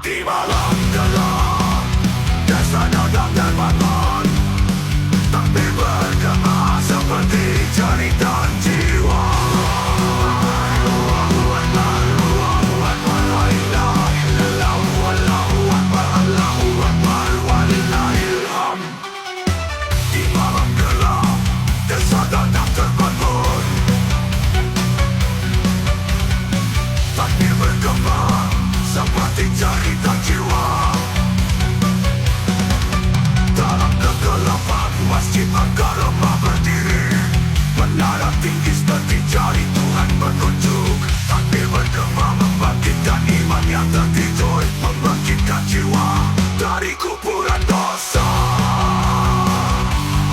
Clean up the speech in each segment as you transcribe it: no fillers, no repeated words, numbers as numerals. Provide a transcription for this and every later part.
Di malam gelap, desa datang terbangun, takbir bergema seperti jeritan jiwa. Di malam gelap, desa datang terbangun, takbir bergema seperti jeritan jiwa. Dalam kegelapan masjid Al-Karamah berdiri, menara tinggi seperti jari Tuhan menunjuk. Takbir bergema membangkitkan iman yang tertidur, membangkitkan jiwa dari kuburan dosa.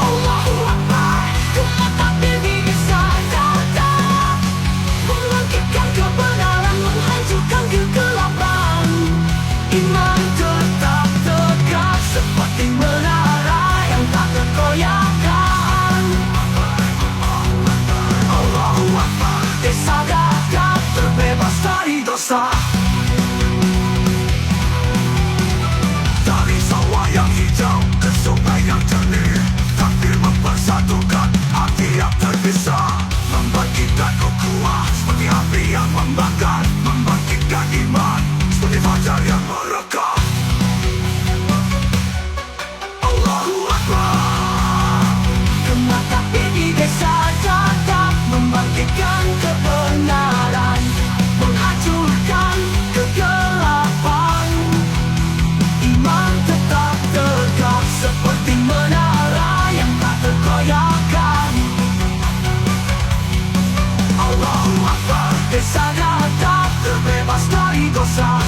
Allahu Akbar, gema takbir di sadada, membangkitkan kebenaran, menghancurkan kegelapan. Iman tetap tegak seperti menara yang tak tergoyahkan. Allahu Akbar, desa Gagap terbebas dari dosa. Dari sawah yang hijau ke sungai yang jernih, takbir mempersatukan hati yang terpisah, membangkitkan ukhuwah seperti api yang membakar, membangkitkan iman seperti fajar yang merekah. Allahu Akbar, Gema takbir di desa Gagap, membangkitkan kebenaran, menghancurkan kegelapan. iman tetap tegak seperti menara yang tak tergoyahkan. Allahu Akbar, desa Gagap terbebas dari dosa.